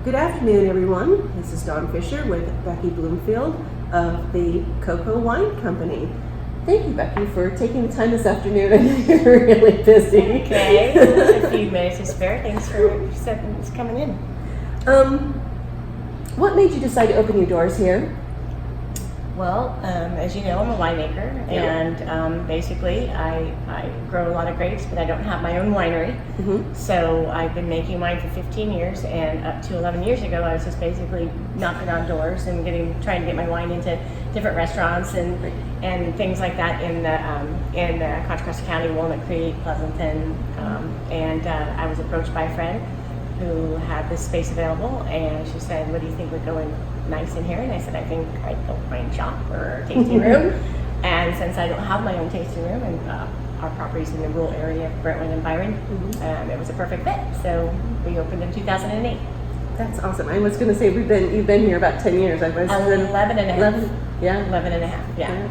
Good afternoon, everyone. This is Dawn Fischer with Becky Bloomfield of the CoCo Wine Company. Thank you, Becky, for taking the time this afternoon. I know you're really busy. Okay, a few minutes to spare. Thanks for coming in. What made you decide to open your doors here? Well, as you know, I'm a winemaker, and basically I grow a lot of grapes, but I don't have my own winery. Mm-hmm. So I've been making wine for 15 years, and up to 11 years ago, I was just basically knocking on doors and trying to get my wine into different restaurants and things like that in Contra Costa County, Walnut Creek, Pleasanton, and I was approached by a friend who had this space available, and she said, "What do you think would go in nice in here?" And I said, "I think I'd go wine shop or a tasting room." And since I don't have my own tasting room, and our property's in the rural area of Brentwood and Byron, it was a perfect fit. So we opened in 2008. That's awesome. I was going to say you've been here about 10 years. I was 11 and a half. 11 and a half. Yeah.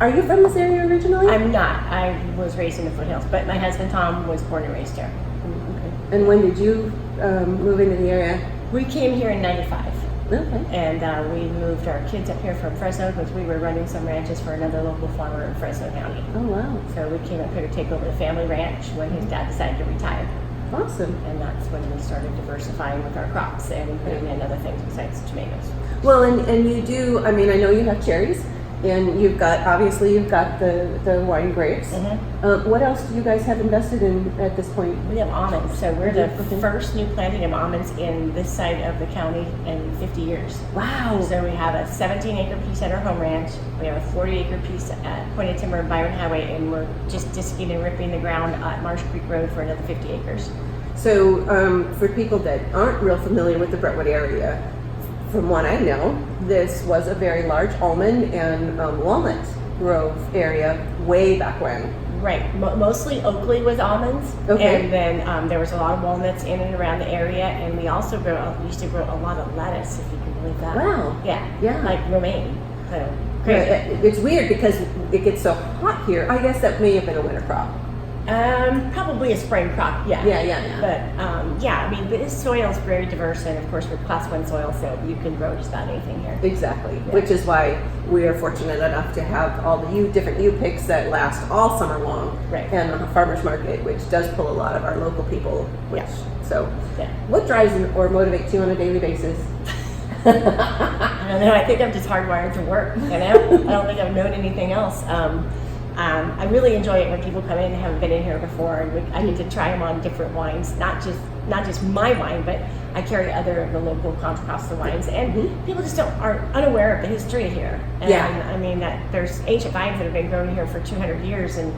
Are you from this area originally? I'm not. I was raised in the foothills, but my husband Tom was born and raised here. Okay. And when did you move into the area? We came here in '95. Okay. And we moved our kids up here from Fresno because we were running some ranches for another local farmer in Fresno County. Oh, wow. So we came up here to take over the family ranch when his dad decided to retire. Awesome. And that's when we started diversifying with our crops and putting in other things besides tomatoes. Well, and you do, I mean, I know you have cherries, and you've got the wine grapes. What else do you guys have invested in at this point? We have almonds. So we're the first new planting of almonds in this side of the county in 50 years. Wow. So we have a 17-acre piece at our home ranch. We have a 40-acre piece at Pointed Timber and Byron Highway, and we're just disking and ripping the ground at Marsh Creek Road for another 50 acres. So for people that aren't real familiar with the Brentwood area, from what I know, this was a very large almond and walnut grove area way back when. Right, mostly Oakley with almonds, and then there was a lot of walnuts in and around the area, and we also used to grow a lot of lettuce, if you can believe that. Wow. Yeah, like romaine. So crazy. It's weird because it gets so hot here. I guess that may have been a winter crop. Probably a spring crop, yeah. Yeah. But I mean, this soil is very diverse, and of course we're Class 1 soil, so you can grow just about anything here. Exactly, which is why we are fortunate enough to have all the different picks that last all summer long. Right. And a farmer's market, which does pull a lot of our local people. So, yeah. What drives or motivates you on a daily basis? I don't know. I think I'm just hardwired to work. You know, I don't think I've known anything else. I really enjoy it when people come in and haven't been in here before, and I get to try them on different wines, not just my wine, but I carry other of the local Contra Costa wines, and people just are unaware of the history here. And I mean that there's ancient vines that have been grown here for 200 years, and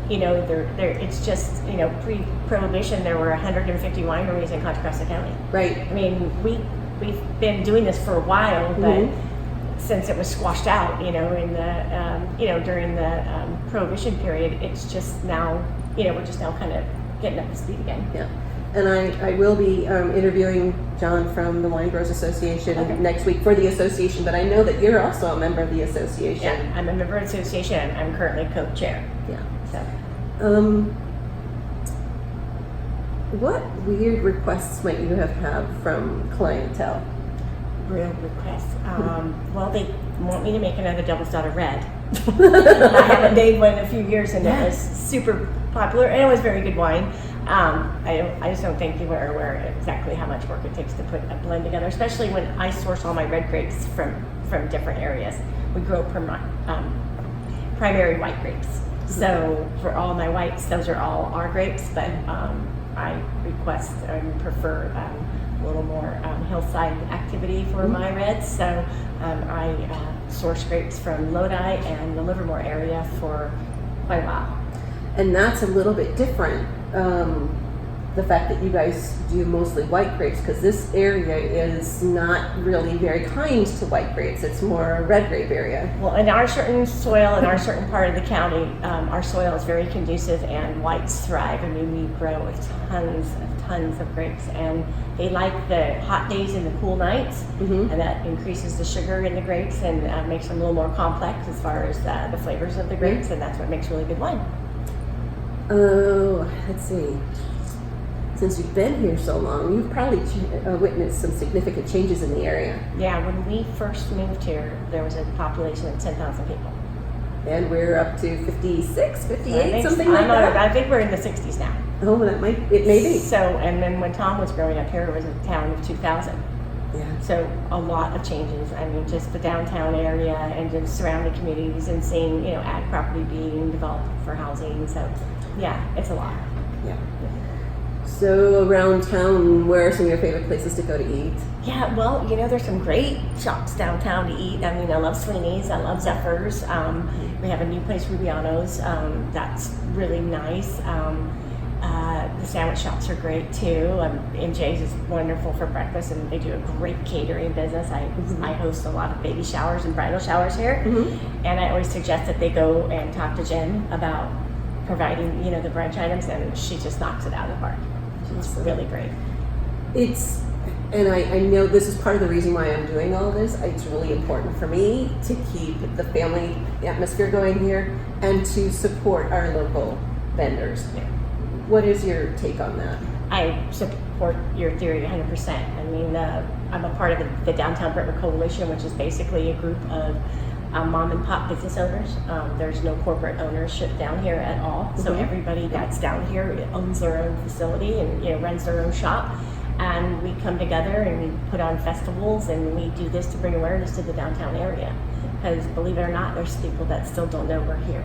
you know it's just pre-prohibition there were 150 wineries in Contra Costa County. Right. I mean we've been doing this for a while, but since it was squashed out, in the during the prohibition period, it's just now, we're just now kind of getting up to speed again. Yeah, and I will be interviewing John from the Wine Growers Association next week for the association, but I know that you're also a member of the association. Yeah, I'm a member of the association. I'm currently co-chair. Yeah. So. What weird requests might you have from clientele? Real requests. Well, they want me to make another Devil's Daughter Red. I haven't made one in a few years, and it was super popular, and it was very good wine. I just don't think people are aware exactly how much work it takes to put a blend together, especially when I source all my red grapes from different areas. We grow primary white grapes. So for all my whites, those are all our grapes, but I request and prefer a little more hillside activity for my reds. So I source grapes from Lodi and the Livermore area for quite a while. And that's a little bit different, the fact that you guys do mostly white grapes, because this area is not really very kind to white grapes. It's more a red grape area. Well, in our certain soil, in our certain part of the county, our soil is very conducive and whites thrive. I mean, we grow tons of grapes, and they like the hot days and the cool nights, and that increases the sugar in the grapes and makes them a little more complex as far as the flavors of the grapes, and that's what makes really good wine. Oh, let's see. since you've been here so long, you've probably witnessed some significant changes in the area. Yeah, when we first moved here, there was a population of 10,000 people. And we're up to 56, 58, something I like that. I think we're in the 60s now. Oh, it may be. So, and then when Tom was growing up here, it was a town of 2,000. Yeah. So a lot of changes. I mean, just the downtown area and just surrounding communities and seeing, ag property being developed for housing. So yeah, it's a lot. Yeah. So around town, where are some of your favorite places to go to eat? Yeah, well, there's some great shops downtown to eat. I mean, I love Sweeney's, I love Zephyr's. We have a new place, Rubiano's. That's really nice. The sandwich shops are great too. MJ's is wonderful for breakfast, and they do a great catering business. I host a lot of baby showers and bridal showers here, and I always suggest that they go and talk to Jen about providing, the brunch items, and she just knocks it out of the park. It's really great. And I know this is part of the reason why I'm doing all this. It's really important for me to keep the family atmosphere going here and to support our local vendors. Yeah. What is your take on that? I support your theory 100%. I mean, I'm a part of the Downtown Brentwood Coalition, which is basically a group of mom and pop business owners. There's no corporate ownership down here at all. So everybody that's down here owns their own facility and runs their own shop. And we come together and we put on festivals, and we do this to bring awareness to the downtown area. Because believe it or not, there's people that still don't know we're here.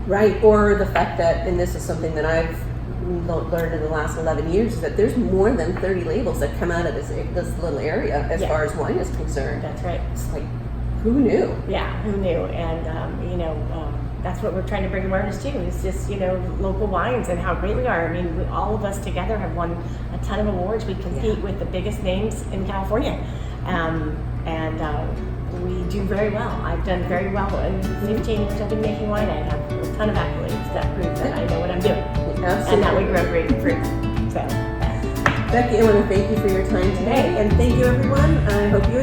Right, or the fact that, and this is something that I've learned in the last 11 years, is that there's more than 30 labels that come out of this little area as far as wine is concerned. That's right. It's like, who knew? Yeah, who knew? And that's what we're trying to bring awareness to. Is just local wines and how great we are. I mean, all of us together have won a ton of awards. We compete with the biggest names in California, and we do very well. I've done very well in 15 years I've been making wine. I have a ton of accolades that prove that I know what I'm doing, Absolutely. and that we grow great fruit. So, Becky, I want to thank you for your time today, and thank you everyone. I hope you